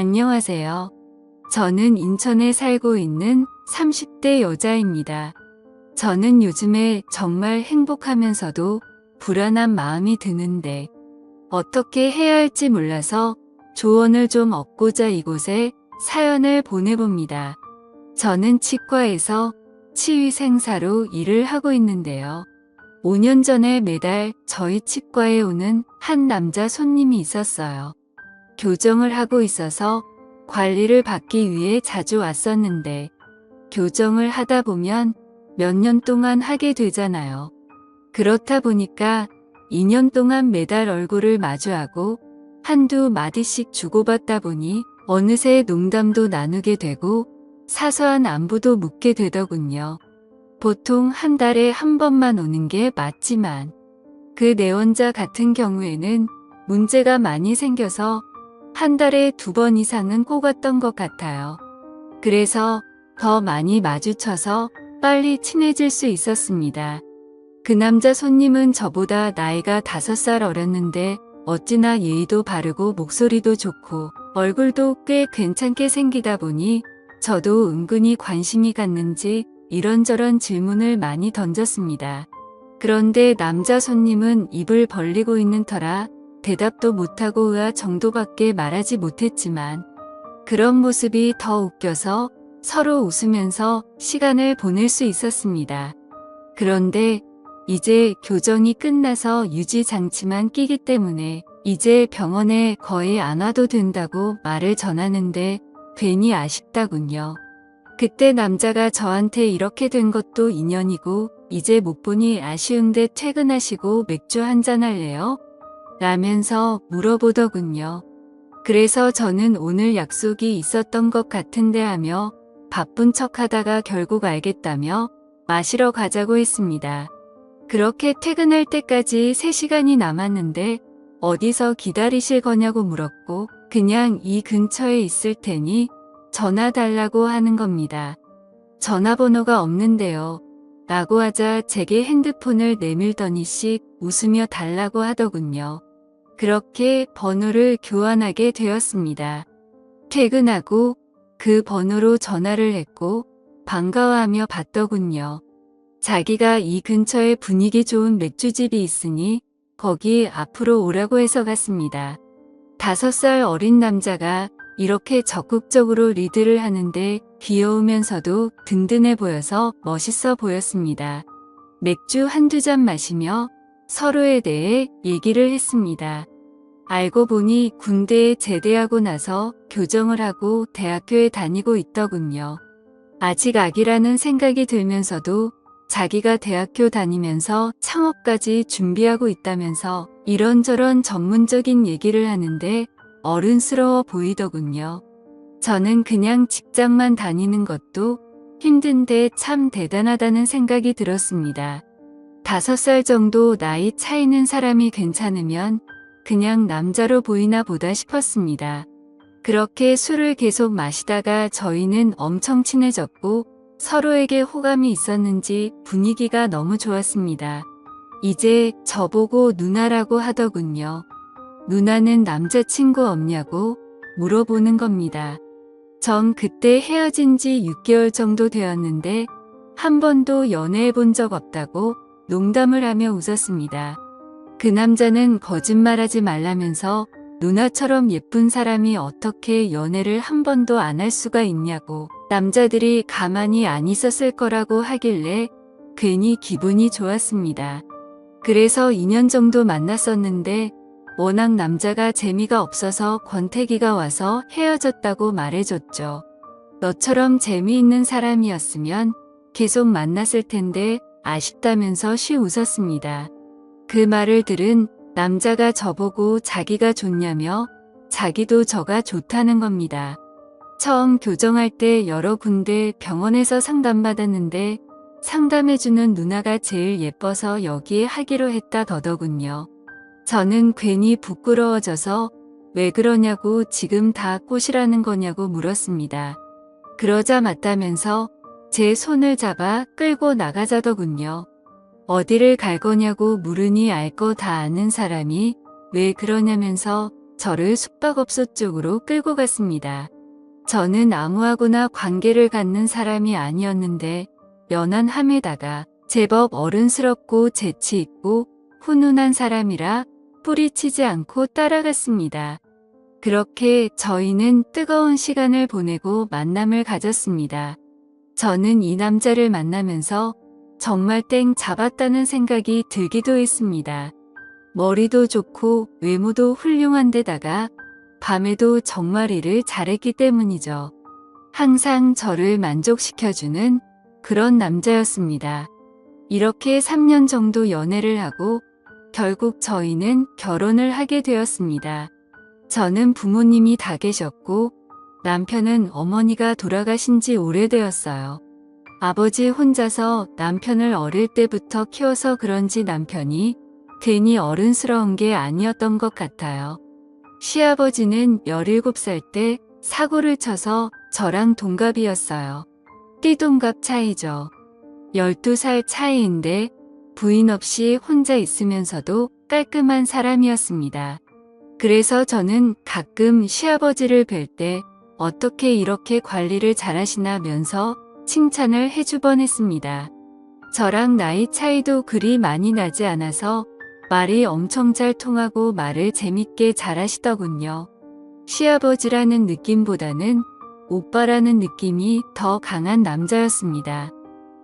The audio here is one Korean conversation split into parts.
안녕하세요. 저는 인천에 살고 있는 30대 여자입니다. 저는 요즘에 정말 행복하면서도 불안한 마음이 드는데 어떻게 해야 할지 몰라서 조언을 좀 얻고자 이곳에 사연을 보내봅니다. 저는 치과에서 치위생사로 일을 하고 있는데요. 5년 전에 매달 저희 치과에 오는 한 남자 손님이 있었어요. 교정을 하고 있어서 관리를 받기 위해 자주 왔었는데 교정을 하다 보면 몇 년 동안 하게 되잖아요. 그렇다 보니까 2년 동안 매달 얼굴을 마주하고 한두 마디씩 주고받다 보니 어느새 농담도 나누게 되고 사소한 안부도 묻게 되더군요. 보통 한 달에 한 번만 오는 게 맞지만 그 내원자 같은 경우에는 문제가 많이 생겨서 한 달에 2번 이상은 꼭 왔던 것 같아요. 그래서 더 많이 마주쳐서 빨리 친해질 수 있었습니다. 그 남자 손님은 저보다 나이가 5살 어렸는데 어찌나 예의도 바르고 목소리도 좋고 얼굴도 꽤 괜찮게 생기다 보니 저도 은근히 관심이 갔는지 이런저런 질문을 많이 던졌습니다. 그런데 남자 손님은 입을 벌리고 있는 터라 대답도 못하고 의아 정도밖에 말하지 못했지만 그런 모습이 더 웃겨서 서로 웃으면서 시간을 보낼 수 있었습니다. 그런데 이제 교정이 끝나서 유지장치만 끼기 때문에 이제 병원에 거의 안 와도 된다고 말을 전하는데 괜히 아쉽다군요. 그때 남자가 저한테 이렇게 된 것도 인연이고 이제 못 보니 아쉬운데 퇴근하시고 맥주 한잔 할래요? 라면서 물어보더군요. 그래서 저는 오늘 약속이 있었던 것 같은데 하며 바쁜 척 하다가 결국 알겠다며 마시러 가자고 했습니다. 그렇게 퇴근할 때까지 3시간이 남았는데 어디서 기다리실 거냐고 물었고 그냥 이 근처에 있을 테니 전화 달라고 하는 겁니다. 전화번호가 없는데요. 라고 하자 제게 핸드폰을 내밀더니씩 웃으며 달라고 하더군요. 그렇게 번호를 교환하게 되었습니다. 퇴근하고 그 번호로 전화를 했고 반가워하며 받더군요. 자기가 이 근처에 분위기 좋은 맥주집이 있으니 거기 앞으로 오라고 해서 갔습니다. 5살 어린 남자가 이렇게 적극적으로 리드를 하는데 귀여우면서도 든든해 보여서 멋있어 보였습니다. 맥주 한두 잔 마시며 서로에 대해 얘기를 했습니다. 알고 보니 군대에 제대하고 나서 교정을 하고 대학교에 다니고 있더군요. 아직 아기라는 생각이 들면서도 자기가 대학교 다니면서 창업까지 준비하고 있다면서 이런저런 전문적인 얘기를 하는데 어른스러워 보이더군요. 저는 그냥 직장만 다니는 것도 힘든데 참 대단하다는 생각이 들었습니다. 5살 정도 나이 차이는 사람이 괜찮으면 그냥 남자로 보이나 보다 싶었습니다. 그렇게 술을 계속 마시다가 저희는 엄청 친해졌고 서로에게 호감이 있었는지 분위기가 너무 좋았습니다. 이제 저보고 누나라고 하더군요. 누나는 남자친구 없냐고 물어보는 겁니다. 전 그때 헤어진 지 6개월 정도 되었는데 한 번도 연애해 본 적 없다고 농담을 하며 웃었습니다. 그 남자는 거짓말하지 말라면서 누나처럼 예쁜 사람이 어떻게 연애를 한 번도 안 할 수가 있냐고 남자들이 가만히 안 있었을 거라고 하길래 괜히 기분이 좋았습니다. 그래서 2년 정도 만났었는데 워낙 남자가 재미가 없어서 권태기가 와서 헤어졌다고 말해줬죠. 너처럼 재미있는 사람이었으면 계속 만났을 텐데 아쉽다면서 쉬 웃었습니다. 그 말을 들은 남자가 저보고 자기가 좋냐며 자기도 저가 좋다는 겁니다. 처음 교정할 때 여러 군데 병원에서 상담받았는데 상담해주는 누나가 제일 예뻐서 여기에 하기로 했다 더더군요. 저는 괜히 부끄러워져서 왜 그러냐고 지금 다 꽃이라는 거냐고 물었습니다. 그러자 맞다면서 제 손을 잡아 끌고 나가자더군요. 어디를 갈 거냐고 물으니 알 거 다 아는 사람이 왜 그러냐면서 저를 숙박업소 쪽으로 끌고 갔습니다. 저는 아무하고나 관계를 갖는 사람이 아니었는데 연한함에다가 제법 어른스럽고 재치 있고 훈훈한 사람이라 뿌리치지 않고 따라갔습니다. 그렇게 저희는 뜨거운 시간을 보내고 만남을 가졌습니다. 저는 이 남자를 만나면서 정말 땡 잡았다는 생각이 들기도 했습니다. 머리도 좋고 외모도 훌륭한 데다가 밤에도 정말 일을 잘했기 때문이죠. 항상 저를 만족시켜주는 그런 남자였습니다. 이렇게 3년 정도 연애를 하고 결국 저희는 결혼을 하게 되었습니다. 저는 부모님이 다 계셨고 남편은 어머니가 돌아가신 지 오래되었어요. 아버지 혼자서 남편을 어릴 때부터 키워서 그런지 남편이 괜히 어른스러운 게 아니었던 것 같아요. 시아버지는 17살 때 사고를 쳐서 저랑 동갑이었어요. 띠동갑 차이죠. 12살 차이인데 부인 없이 혼자 있으면서도 깔끔한 사람이었습니다. 그래서 저는 가끔 시아버지를 뵐 때 어떻게 이렇게 관리를 잘하시나면서 칭찬을 해주곤 했습니다. 저랑 나이 차이도 그리 많이 나지 않아서 말이 엄청 잘 통하고 말을 재밌게 잘하시더군요. 시아버지라는 느낌보다는 오빠라는 느낌이 더 강한 남자였습니다.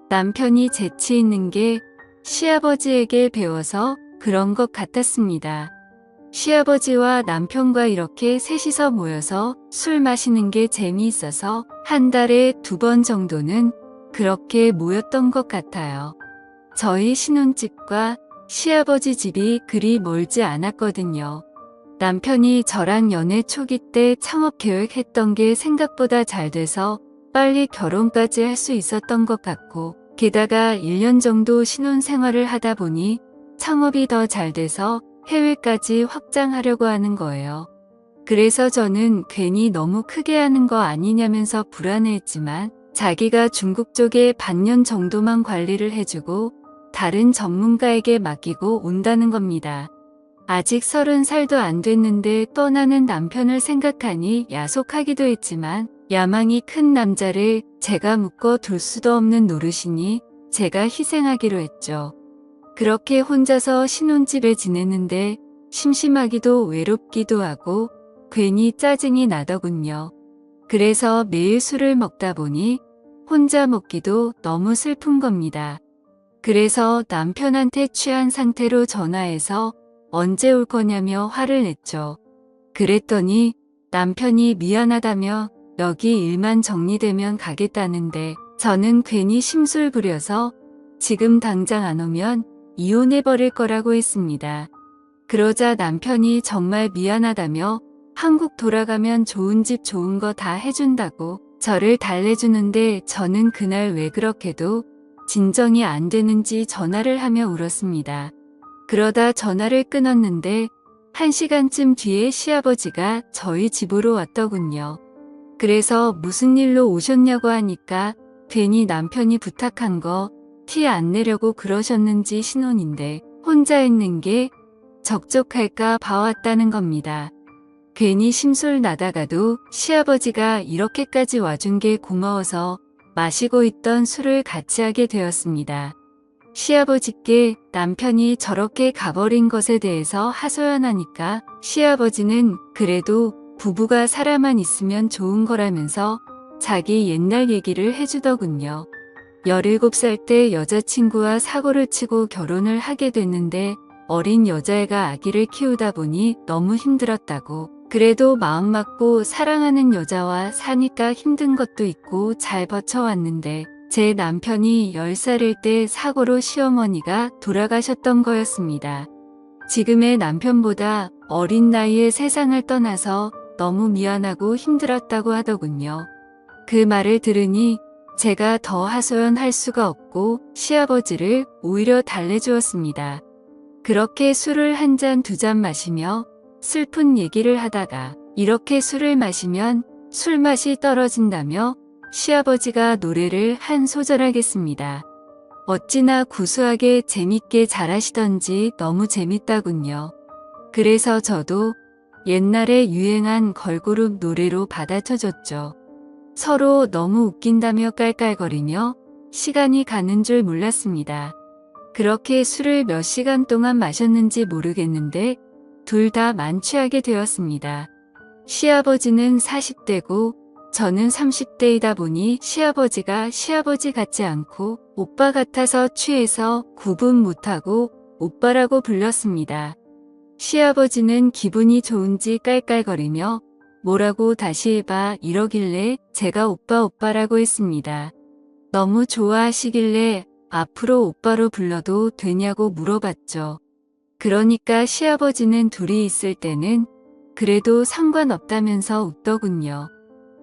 남편이 재치 있는 게 시아버지에게 배워서 그런 것 같았습니다. 시아버지와 남편과 이렇게 셋이서 모여서 술 마시는 게 재미있어서 한 달에 2번 정도는 그렇게 모였던 것 같아요. 저희 신혼집과 시아버지 집이 그리 멀지 않았거든요. 남편이 저랑 연애 초기 때 창업 계획했던 게 생각보다 잘 돼서 빨리 결혼까지 할 수 있었던 것 같고, 게다가 1년 정도 신혼 생활을 하다 보니 창업이 더 잘 돼서 해외까지 확장하려고 하는 거예요. 그래서 저는 괜히 너무 크게 하는 거 아니냐면서 불안해했지만 자기가 중국 쪽에 반년 정도만 관리를 해주고 다른 전문가에게 맡기고 온다는 겁니다. 아직 30살도 안 됐는데 떠나는 남편을 생각하니 야속하기도 했지만 야망이 큰 남자를 제가 묶어둘 수도 없는 노릇이니 제가 희생하기로 했죠. 그렇게 혼자서 신혼집에 지내는데 심심하기도 외롭기도 하고 괜히 짜증이 나더군요. 그래서 매일 술을 먹다 보니 혼자 먹기도 너무 슬픈 겁니다. 그래서 남편한테 취한 상태로 전화해서 언제 올 거냐며 화를 냈죠. 그랬더니 남편이 미안하다며 여기 일만 정리되면 가겠다는데 저는 괜히 심술 부려서 지금 당장 안 오면 이혼해버릴 거라고 했습니다. 그러자 남편이 정말 미안하다며 한국 돌아가면 좋은 집 좋은 거 다 해준다고 저를 달래주는데 저는 그날 왜 그렇게도 진정이 안 되는지 전화를 하며 울었습니다. 그러다 전화를 끊었는데 1시간쯤 뒤에 시아버지가 저희 집으로 왔더군요. 그래서 무슨 일로 오셨냐고 하니까 괜히 남편이 부탁한 거 티 안 내려고 그러셨는지 신혼인데 혼자 있는 게 적적할까 봐왔다는 겁니다. 괜히 심술 나다가도 시아버지가 이렇게까지 와준 게 고마워서 마시고 있던 술을 같이 하게 되었습니다. 시아버지께 남편이 저렇게 가버린 것에 대해서 하소연하니까 시아버지는 그래도 부부가 살아만 있으면 좋은 거라면서 자기 옛날 얘기를 해주더군요. 17살 때 여자친구와 사고를 치고 결혼을 하게 됐는데 어린 여자애가 아기를 키우다 보니 너무 힘들었다고. 그래도 마음 맞고 사랑하는 여자와 사니까 힘든 것도 있고 잘 버텨왔는데 제 남편이 10살일 때 사고로 시어머니가 돌아가셨던 거였습니다. 지금의 남편보다 어린 나이에 세상을 떠나서 너무 미안하고 힘들었다고 하더군요. 그 말을 들으니 제가 더 하소연할 수가 없고 시아버지를 오히려 달래주었습니다. 그렇게 술을 한 잔 두 잔 마시며 슬픈 얘기를 하다가 이렇게 술을 마시면 술맛이 떨어진다며 시아버지가 노래를 한 소절 하겠습니다. 어찌나 구수하게 재밌게 잘하시던지 너무 재밌다군요. 그래서 저도 옛날에 유행한 걸그룹 노래로 받아쳐줬죠. 서로 너무 웃긴다며 깔깔거리며 시간이 가는 줄 몰랐습니다. 그렇게 술을 몇 시간 동안 마셨는지 모르겠는데 둘 다 만취하게 되었습니다. 시아버지는 40대고 저는 30대이다 보니 시아버지가 시아버지 같지 않고 오빠 같아서 취해서 구분 못하고 오빠라고 불렀습니다. 시아버지는 기분이 좋은지 깔깔거리며 뭐라고 다시 해봐 이러길래 제가 오빠라고 했습니다. 너무 좋아하시길래 앞으로 오빠로 불러도 되냐고 물어봤죠. 그러니까 시아버지는 둘이 있을 때는 그래도 상관없다면서 웃더군요.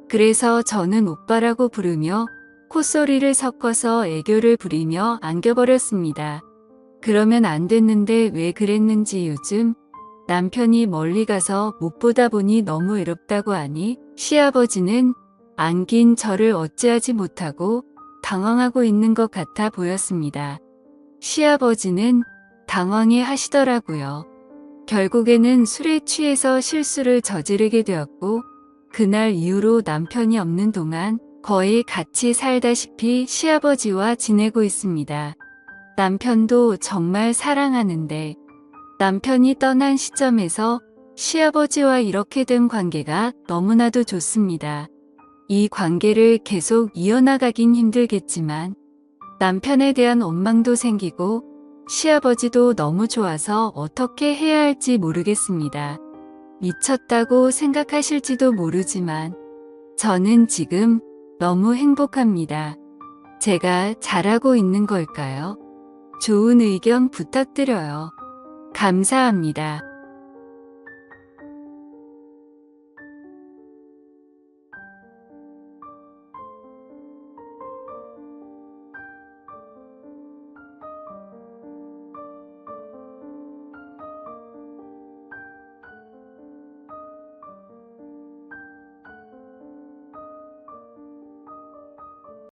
그래서 저는 오빠라고 부르며 콧소리를 섞어서 애교를 부리며 안겨버렸습니다. 그러면 안 됐는데 왜 그랬는지 요즘 남편이 멀리 가서 못 보다 보니 너무 외롭다고 하니 시아버지는 안긴 저를 어찌하지 못하고 당황하고 있는 것 같아 보였습니다. 시아버지는 당황해 하시더라고요. 결국에는 술에 취해서 실수를 저지르게 되었고 그날 이후로 남편이 없는 동안 거의 같이 살다시피 시아버지와 지내고 있습니다. 남편도 정말 사랑하는데 남편이 떠난 시점에서 시아버지와 이렇게 된 관계가 너무나도 좋습니다. 이 관계를 계속 이어나가긴 힘들겠지만 남편에 대한 원망도 생기고 시아버지도 너무 좋아서 어떻게 해야 할지 모르겠습니다. 미쳤다고 생각하실지도 모르지만 저는 지금 너무 행복합니다. 제가 잘하고 있는 걸까요? 좋은 의견 부탁드려요. 감사합니다.